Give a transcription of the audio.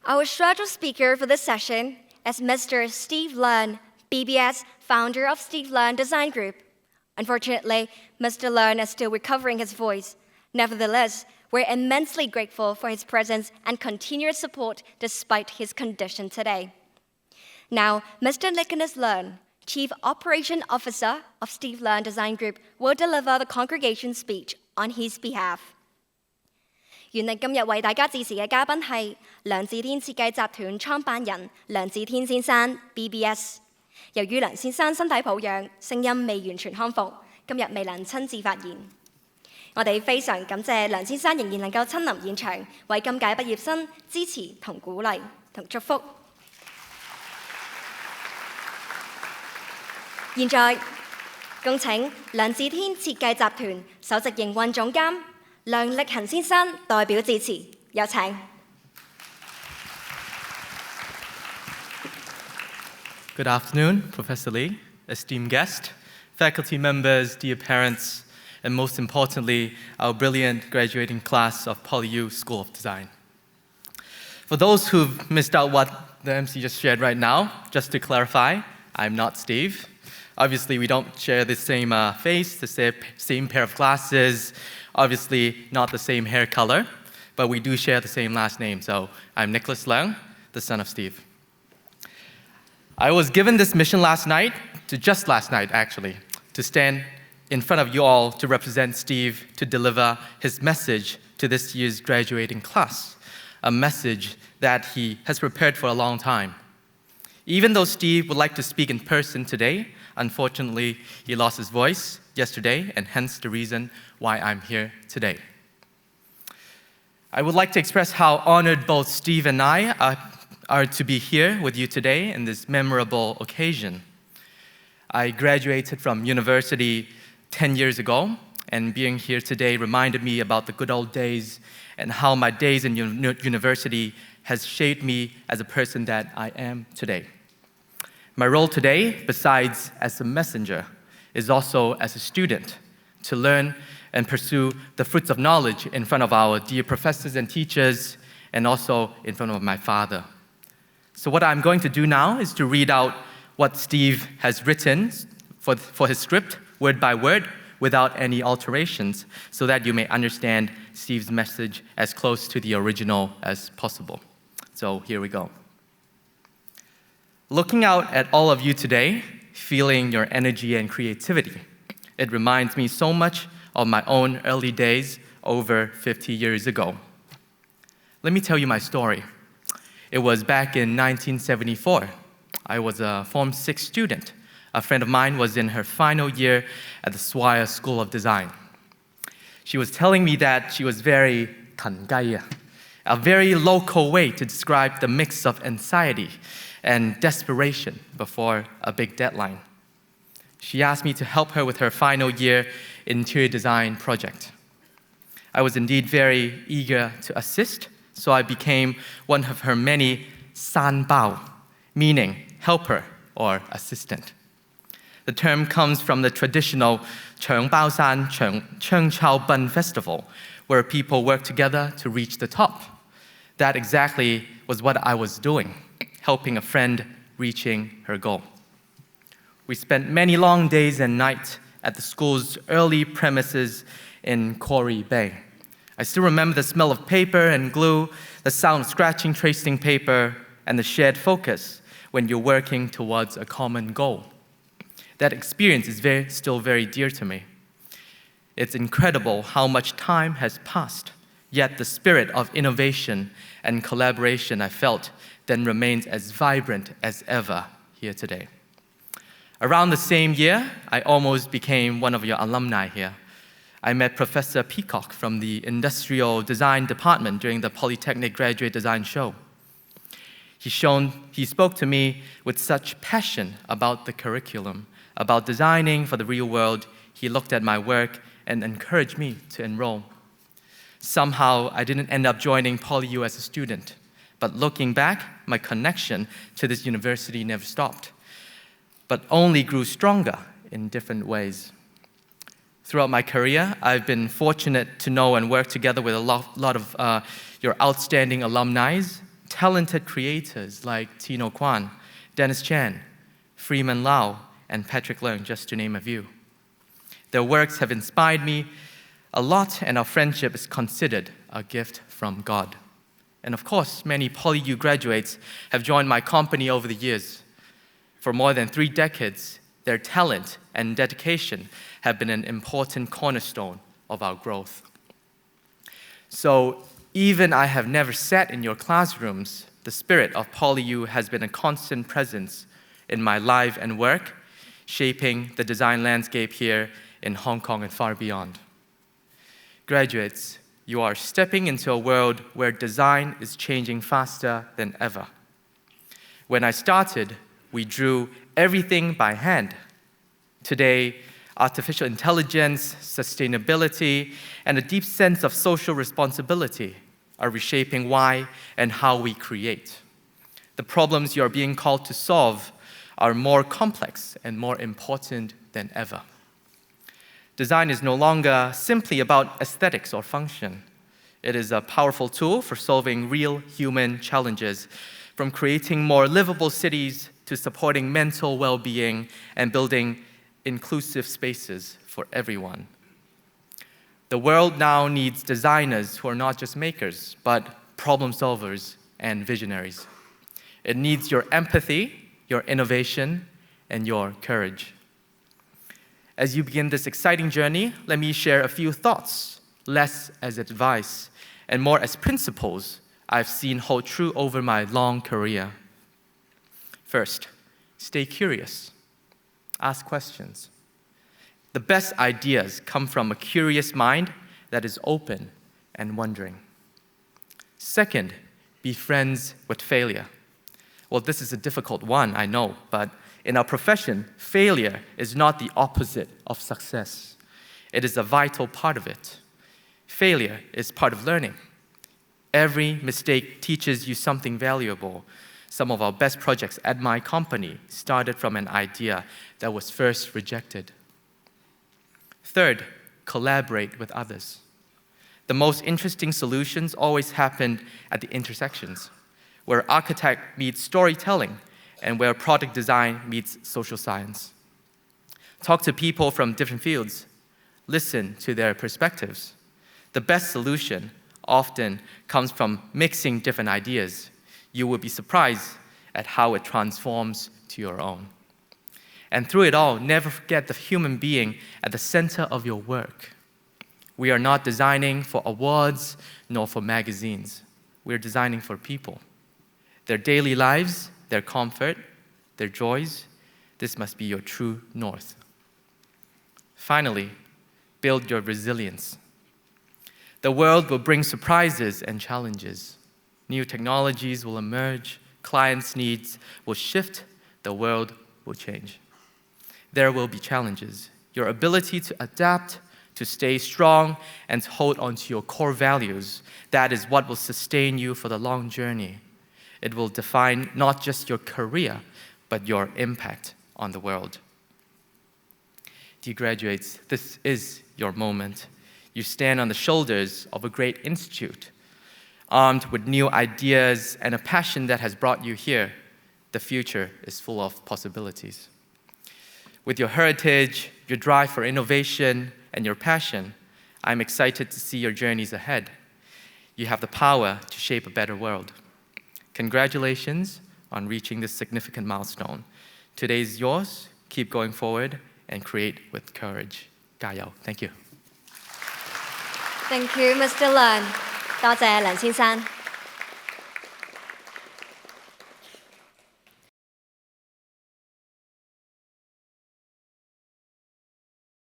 Our scheduled speaker for this session is Mr. Steve Leung, BBS, founder of Steve Leung Design Group. Unfortunately, Mr. Leung is still recovering his voice. Nevertheless, we're immensely grateful for his presence and continued support despite his condition today. Now, Mr. Nicholas Leung, Chief Operation Officer of Steve Leung Design Group, will deliver the congregation speech on his behalf. 原嚟今日為大家致辭嘅嘉賓係梁志天設計集團創辦人梁志天先生 BBS。由於梁先生身體抱恙，聲音未完全康復，今日未能親自發言。我哋非常感謝梁先生仍然能夠親臨現場，為今屆畢業生支持同鼓勵同祝福。現在恭請梁志天設計集團首席營運總監梁力恒先生代表致辭，有請。Good afternoon, Professor Lee, esteemed guest, faculty members, dear parents, and most importantly, our brilliant graduating class of PolyU School of Design. For those who've missed out what the MC just shared right now, just to clarify, I'm not Steve. Obviously, we don't share the same face, the same pair of glasses, obviously not the same hair color, but we do share the same last name. So I'm Nicholas Leung, the son of Steve. I was given this mission last night, actually, to stand in front of you all to represent Steve to deliver his message to this year's graduating class, a message that he has prepared for a long time. Even though Steve would like to speak in person today, unfortunately, he lost his voice yesterday, and hence the reason why I'm here today. I would like to express how honored both Steve and I are to be here with you today in this memorable occasion. I graduated from university 10 years ago, and being here today reminded me about the good old days and how my days in university has shaped me as a person that I am today. My role today, besides as a messenger, is also as a student, to learn and pursue the fruits of knowledge in front of our dear professors and teachers, and also in front of my father. So what I'm going to do now is to read out what Steve has written for his script, word by word, without any alterations, so that you may understand Steve's message as close to the original as possible. So here we go. Looking out at all of you today, feeling your energy and creativity, it reminds me so much of my own early days over 50 years ago. Let me tell you my story. It was back in 1974. I was a Form 6 student. A friend of mine was in her final year at the Swire School of Design. She was telling me that she was very 騰雞, a very local way to describe the mix of anxiety and desperation before a big deadline. She asked me to help her with her final year interior design project. I was indeed very eager to assist, so I became one of her many sanbao, meaning helper or assistant. The term comes from the traditional Cheungbaosan Cheungchaobun festival, where people work together to reach the top. That exactly was what I was doing, helping a friend reaching her goal. We spent many long days and nights at the school's early premises in Quarry Bay. I still remember the smell of paper and glue, the sound of scratching, tracing paper, and the shared focus when you're working towards a common goal. That experience is still very dear to me. It's incredible how much time has passed, yet the spirit of innovation and collaboration I felt then remains as vibrant as ever here today. Around the same year, I almost became one of your alumni here. I met Professor Peacock from the Industrial Design Department during the Polytechnic Graduate Design Show. He spoke to me with such passion about the curriculum, about designing for the real world. He looked at my work and encouraged me to enroll. Somehow, I didn't end up joining PolyU as a student, but looking back, my connection to this university never stopped, but only grew stronger in different ways. Throughout my career, I've been fortunate to know and work together with a lot of your outstanding alumni, talented creators like Tino Kwan, Dennis Chan, Freeman Lau, and Patrick Leung, just to name a few. Their works have inspired me a lot, and our friendship is considered a gift from God. And of course, many PolyU graduates have joined my company over the years. For more than 3 decades, their talent and dedication have been an important cornerstone of our growth. So even I have never sat in your classrooms, the spirit of PolyU has been a constant presence in my life and work, shaping the design landscape here in Hong Kong and far beyond. Graduates, you are stepping into a world where design is changing faster than ever. When I started, we drew everything by hand. Today, artificial intelligence, sustainability, and a deep sense of social responsibility are reshaping why and how we create. The problems you are being called to solve are more complex and more important than ever. Design is no longer simply about aesthetics or function. It is a powerful tool for solving real human challenges, from creating more livable cities to supporting mental well-being and building inclusive spaces for everyone. The world now needs designers who are not just makers, but problem solvers and visionaries. It needs your empathy, your innovation, and your courage. As you begin this exciting journey, let me share a few thoughts, less as advice and more as principles I've seen hold true over my long career. First, stay curious. Ask questions. The best ideas come from a curious mind that is open and wondering. Second, be friends with failure. Well, this is a difficult one, I know, but in our profession, failure is not the opposite of success. It is a vital part of it. Failure is part of learning. Every mistake teaches you something valuable. Some of our best projects at my company started from an idea that was first rejected. Third, collaborate with others. The most interesting solutions always happen at the intersections, where architect meets storytelling and where product design meets social science. Talk to people from different fields. Listen to their perspectives. The best solution often comes from mixing different ideas. You will be surprised at how it transforms to your own. And through it all, never forget the human being at the center of your work. We are not designing for awards nor for magazines. We're designing for people. Their daily lives, their comfort, their joys, this must be your true north. Finally, build your resilience. The world will bring surprises and challenges. New technologies will emerge, clients' needs will shift, the world will change. There will be challenges. Your ability to adapt, to stay strong, and to hold on to your core values, that is what will sustain you for the long journey. It will define not just your career, but your impact on the world. Dear graduates, this is your moment. You stand on the shoulders of a great institute, armed with new ideas and a passion that has brought you here. The future is full of possibilities. With your heritage, your drive for innovation, and your passion, I'm excited to see your journeys ahead. You have the power to shape a better world. Congratulations on reaching this significant milestone. Today is yours. Keep going forward and create with courage. 加油. Thank you. Thank you, Mr. Leung. 多謝梁先生。